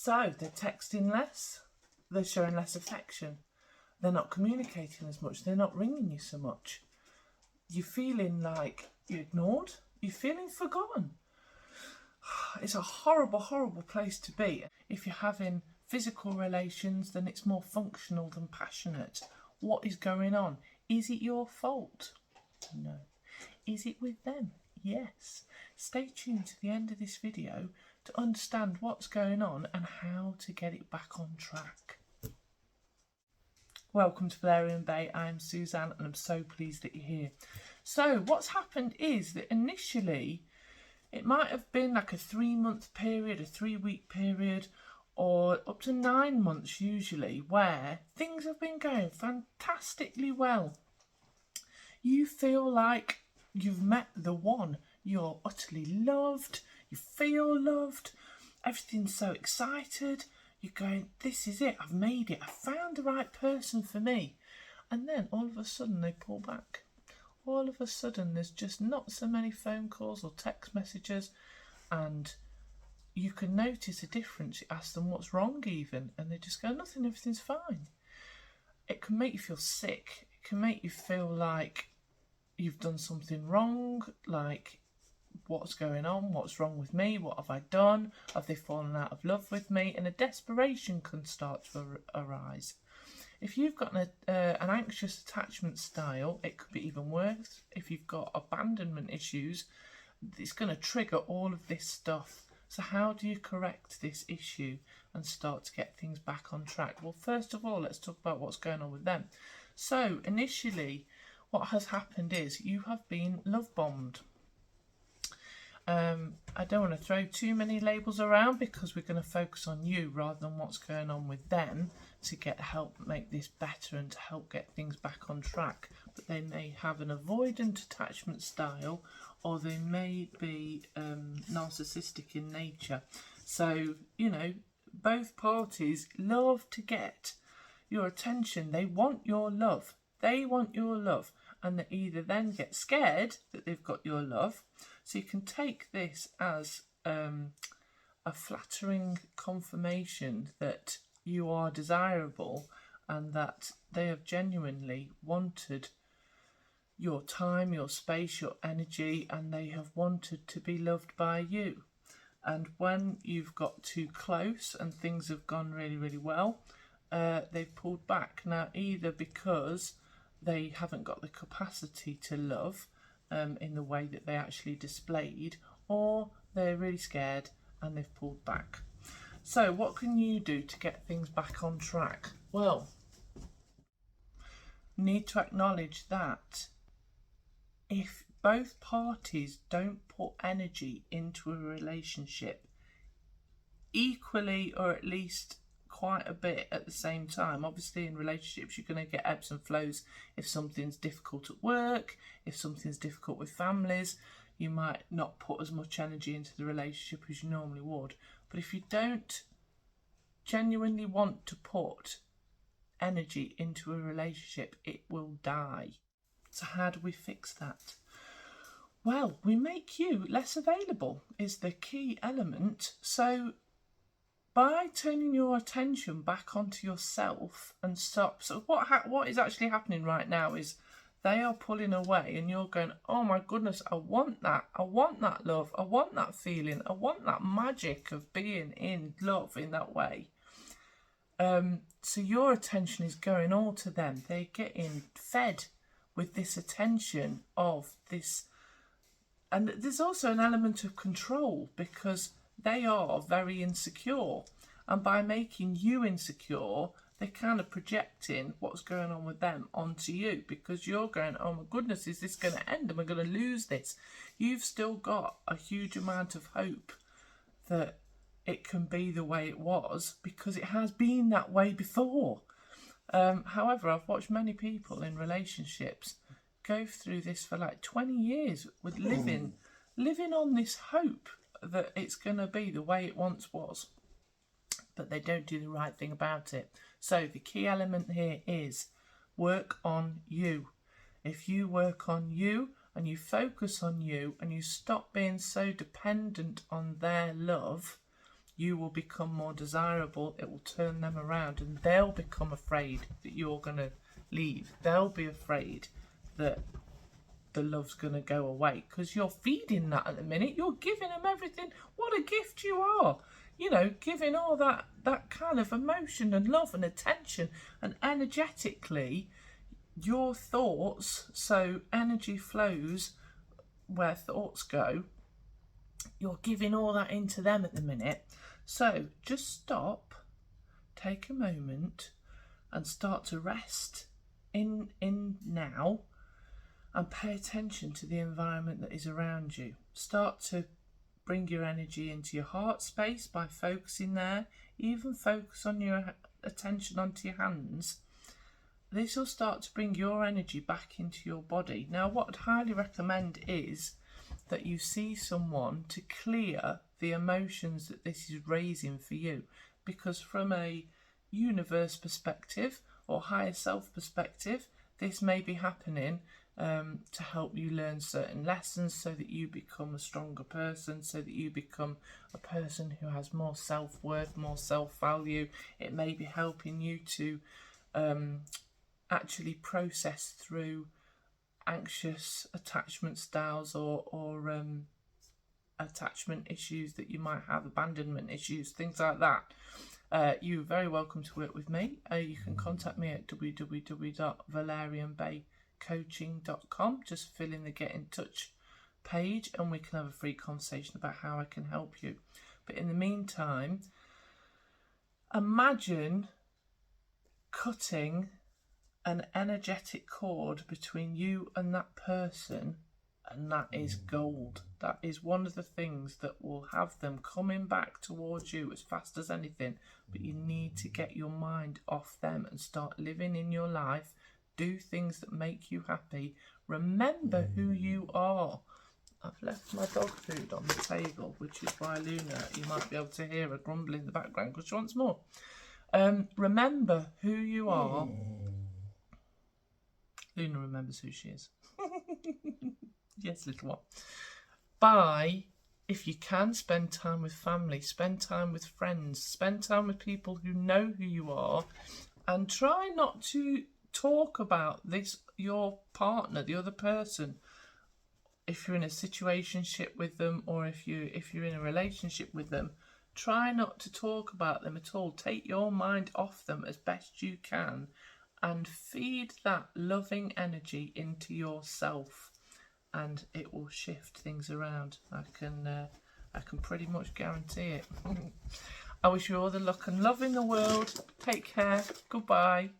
So they're texting less, they're showing less affection, they're not communicating as much, they're not ringing you so much. You're feeling like you're ignored, you're feeling forgotten. It's a horrible, horrible place to be. If you're having physical relations, then it's more functional than passionate. What is going on? Is it your fault? No. Is it with them? Yes. Stay tuned to the end of this video to understand what's going on and how to get it back on track. Welcome to Valerian Bay. I'm Suzanne and I'm so pleased that you're here. So what's happened is that initially it might have been like a 3-month period, a 3-week period, or up to 9 months usually, where things have been going fantastically well. You feel like you've met the one. You're utterly loved. You feel loved. Everything's so excited. You're going, this is it. I've made it. I found the right person for me. And then all of a sudden they pull back. All of a sudden there's just not so many phone calls or text messages, and you can notice a difference. You ask them what's wrong even, and they just go, nothing, everything's fine. It can make you feel sick. It can make you feel like you've done something wrong, like what's going on, what's wrong with me, what have I done, have they fallen out of love with me, and a desperation can start to arise. If you've got an anxious attachment style, it could be even worse. If you've got abandonment issues, it's going to trigger all of this stuff. So how do you correct this issue and start to get things back on track? Well, first of all, let's talk about what's going on with them. So initially, what has happened is you have been love bombed. I don't want to throw too many labels around because we're going to focus on you rather than what's going on with them to get help make this better and to help get things back on track. But they may have an avoidant attachment style, or they may be narcissistic in nature. So, you know, both parties love to get your attention. They want your love. They want your love. And they either then get scared that they've got your love. So you can take this as a flattering confirmation that you are desirable and that they have genuinely wanted your time, your space, your energy, and they have wanted to be loved by you. And when you've got too close and things have gone really, really well, they've pulled back. Now, either because they haven't got the capacity to love in the way that they actually displayed, or they're really scared and they've pulled back. So what can you do to get things back on track? Well, you need to acknowledge that if both parties don't put energy into a relationship equally, or at least quite a bit at the same time. Obviously in relationships you're going to get ebbs and flows. If something's difficult at work, if something's difficult with families, you might not put as much energy into the relationship as you normally would. But if you don't genuinely want to put energy into a relationship, it will die. So how do we fix that? Well, we make you less available is the key element. So by turning your attention back onto yourself and stop. So what is actually happening right now is they are pulling away and you're going, oh my goodness, I want that love, I want that feeling, I want that magic of being in love in that way. So your attention is going all to them. They're getting fed with this attention of this. And there's also an element of control because they are very insecure, and by making you insecure, they're kind of projecting what's going on with them onto you, because you're going, oh my goodness, is this going to end? Am I going to lose this? You've still got a huge amount of hope that it can be the way it was, because it has been that way before. However, I've watched many people in relationships go through this for like 20 years with living on this hope that it's going to be the way it once was, but they don't do the right thing about it. So the key element here is work on you. If you work on you and you focus on you and you stop being so dependent on their love, you will become more desirable. It will turn them around, and they'll become afraid that you're going to leave. They'll be afraid that the love's going to go away, because you're feeding that at the minute. You're giving them everything. What a gift you are. You know, giving all that kind of emotion and love and attention, and energetically your thoughts, so energy flows where thoughts go. You're giving all that into them at the minute. So just stop, take a moment and start to rest in now, and pay attention to the environment that is around you. Start to bring your energy into your heart space by focusing there. Even focus on your attention onto your hands. This will start to bring your energy back into your body. Now, what I'd highly recommend is that you see someone to clear the emotions that this is raising for you, because from a universe perspective or higher self perspective, this may be happening to help you learn certain lessons, so that you become a stronger person, so that you become a person who has more self-worth, more self-value. It may be helping you to actually process through anxious attachment styles or attachment issues that you might have, abandonment issues, things like that. You're very welcome to work with me. You can contact me at www.valerianbaycoaching.com. Just fill in the get in touch page and we can have a free conversation about how I can help you. But in the meantime, imagine cutting an energetic cord between you and that person, and that is gold. That is one of the things that will have them coming back towards you as fast as anything. But you need to get your mind off them and start living in your life. Do things that make you happy. Remember who you are. I've left my dog food on the table, which is why Luna, you might be able to hear her grumbling in the background because she wants more. Remember who you are. Luna remembers who she is. Yes, little one. If you can, spend time with family, spend time with friends, spend time with people who know who you are, and try not to talk about this, your partner, the other person. If you're in a situationship with them, or if you're in a relationship with them, try not to talk about them at all. Take your mind off them as best you can and feed that loving energy into yourself, and it will shift things around. I can pretty much guarantee it. I wish you all the luck and love in the world. Take care. Goodbye.